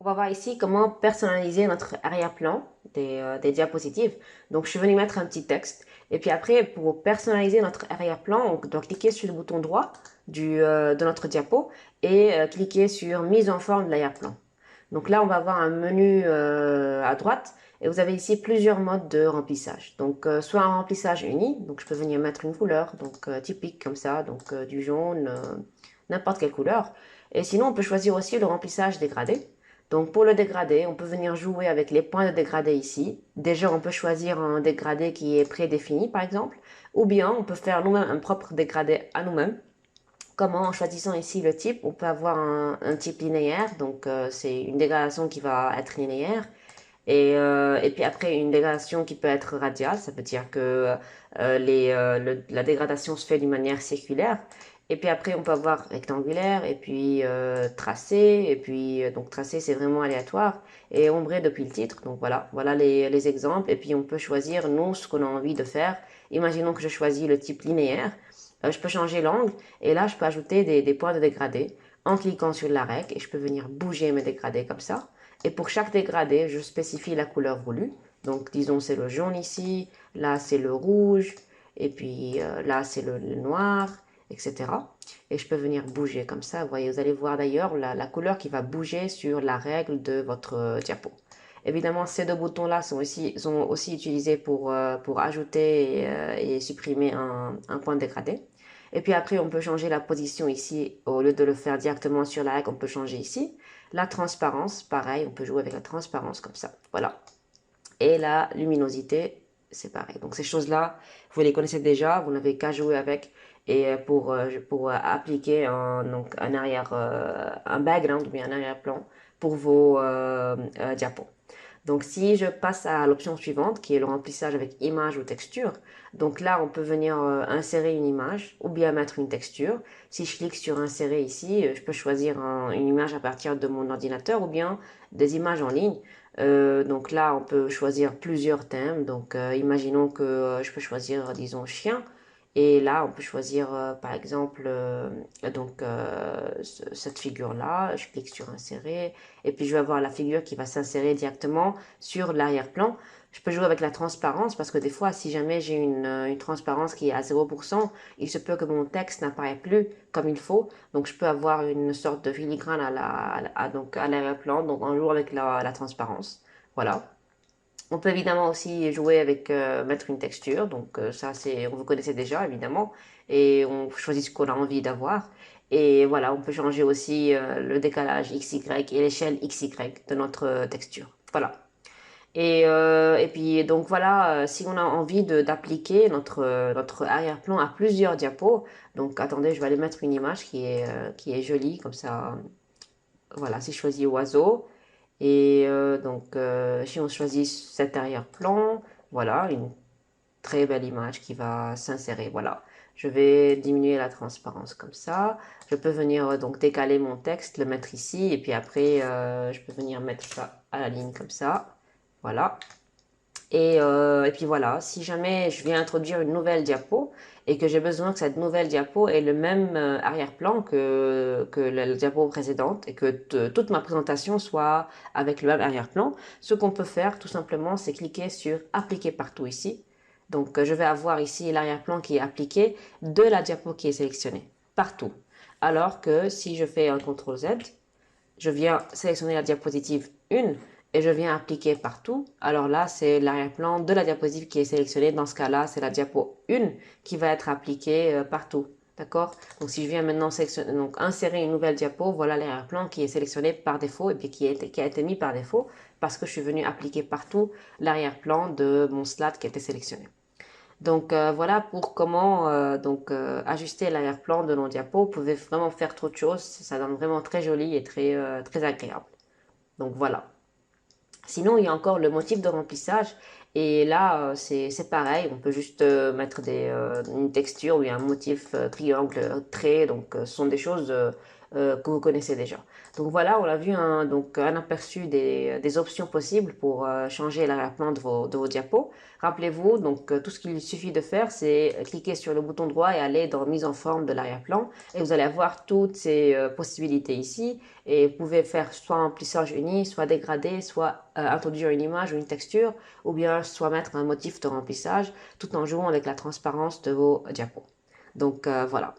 On va voir ici comment personnaliser notre arrière-plan des diapositives. Donc, je suis venue mettre un petit texte. Et puis après, pour personnaliser notre arrière-plan, on doit cliquer sur le bouton droit de notre diapo et cliquer sur mise en forme de l'arrière-plan. Donc là, on va avoir un menu à droite et vous avez ici plusieurs modes de remplissage. Donc, soit un remplissage uni, donc je peux venir mettre une couleur, donc typique comme ça, donc du jaune, n'importe quelle couleur. Et sinon, on peut choisir aussi le remplissage dégradé. Donc pour le dégradé, on peut venir jouer avec les points de dégradé ici. Déjà, on peut choisir un dégradé qui est prédéfini, par exemple, ou bien on peut faire nous-mêmes un propre dégradé à nous-mêmes. Comment? En choisissant ici le type, on peut avoir un type linéaire, donc c'est une dégradation qui va être linéaire. Et puis après, une dégradation qui peut être radiale, ça veut dire que la dégradation se fait d'une manière circulaire. Et puis après, on peut avoir rectangulaire, et puis tracé, et puis donc tracé, c'est vraiment aléatoire, et ombré depuis le titre. Donc voilà, voilà les exemples. Et puis on peut choisir, nous, ce qu'on a envie de faire. Imaginons que je choisis le type linéaire. Je peux changer l'angle, et là, je peux ajouter des points de dégradé en cliquant sur la règle, et je peux venir bouger mes dégradés comme ça. Et pour chaque dégradé, je spécifie la couleur voulue. Donc, disons, c'est le jaune ici, là, c'est le rouge, et puis là, c'est le noir, etc. Et je peux venir bouger comme ça. Vous voyez, vous allez voir d'ailleurs la couleur qui va bouger sur la règle de votre diapo. Évidemment, ces deux boutons-là sont aussi utilisés pour ajouter et supprimer un point dégradé. Et puis après, on peut changer la position ici. Au lieu de le faire directement sur la règle, on peut changer ici. La transparence, pareil, on peut jouer avec la transparence comme ça. Voilà. Et la luminosité, c'est pareil. Donc ces choses-là, vous les connaissez déjà, vous n'avez qu'à jouer avec. Et pour appliquer donc un un background ou bien un arrière-plan pour vos diapos. Donc si je passe à l'option suivante, qui est le remplissage avec image ou texture, donc là on peut venir insérer une image ou bien mettre une texture. Si je clique sur insérer ici, je peux choisir une image à partir de mon ordinateur ou bien des images en ligne. Donc là on peut choisir plusieurs thèmes. Donc imaginons que je peux choisir disons chien. Et là, on peut choisir, par exemple, cette figure-là. Je clique sur insérer. Et puis, je vais avoir la figure qui va s'insérer directement sur l'arrière-plan. Je peux jouer avec la transparence parce que des fois, si jamais j'ai une transparence qui est à 0%, il se peut que mon texte n'apparaît plus comme il faut. Donc, je peux avoir une sorte de filigrane donc à l'arrière-plan, donc en jouant avec la transparence. Voilà. On peut évidemment aussi jouer avec mettre une texture, donc ça c'est, vous connaissez déjà évidemment, et on choisit ce qu'on a envie d'avoir. Et voilà, on peut changer aussi le décalage XY et l'échelle XY de notre texture. Voilà. Et puis donc voilà, si on a envie d'appliquer notre arrière-plan à plusieurs diapos, donc attendez, je vais aller mettre une image qui est jolie, comme ça, voilà, si je choisis oiseau, et si on choisit cet arrière-plan, voilà, une très belle image qui va s'insérer. Voilà, je vais diminuer la transparence comme ça. Je peux venir donc décaler mon texte, le mettre ici, et puis après, je peux venir mettre ça à la ligne comme ça. Voilà. Et puis voilà, si jamais je viens introduire une nouvelle diapo et que j'ai besoin que cette nouvelle diapo ait le même arrière-plan que la diapo précédente et que toute ma présentation soit avec le même arrière-plan, ce qu'on peut faire tout simplement, c'est cliquer sur appliquer partout ici. Donc je vais avoir ici l'arrière-plan qui est appliqué de la diapo qui est sélectionnée, partout. Alors que si je fais un CTRL Z, je viens sélectionner la diapositive 1 et je viens appliquer partout. Alors là, c'est l'arrière-plan de la diapositive qui est sélectionnée. Dans ce cas-là, c'est la diapo 1 qui va être appliquée partout. D'accord? Donc si je viens maintenant donc insérer une nouvelle diapo, voilà l'arrière-plan qui est sélectionné par défaut et puis qui a été mis par défaut parce que je suis venu appliquer partout l'arrière-plan de mon slide qui était sélectionné. Donc voilà pour comment ajuster l'arrière-plan de nos diapos. Vous pouvez vraiment faire trop de choses, ça donne vraiment très joli et très agréable. Donc voilà. Sinon, il y a encore le motif de remplissage. Et là, c'est pareil, on peut juste mettre une texture ou un motif triangle, trait. Donc, ce sont des choses que vous connaissez déjà. Donc voilà, on a vu un aperçu des options possibles pour changer l'arrière-plan de vos diapos. Rappelez-vous, donc tout ce qu'il suffit de faire, c'est cliquer sur le bouton droit et aller dans mise en forme de l'arrière-plan. Et vous allez avoir toutes ces possibilités ici. Et vous pouvez faire soit un plissage uni, soit dégradé, soit introduire une image ou une texture, ou bien soit mettre un motif de remplissage, tout en jouant avec la transparence de vos diapos. Donc voilà.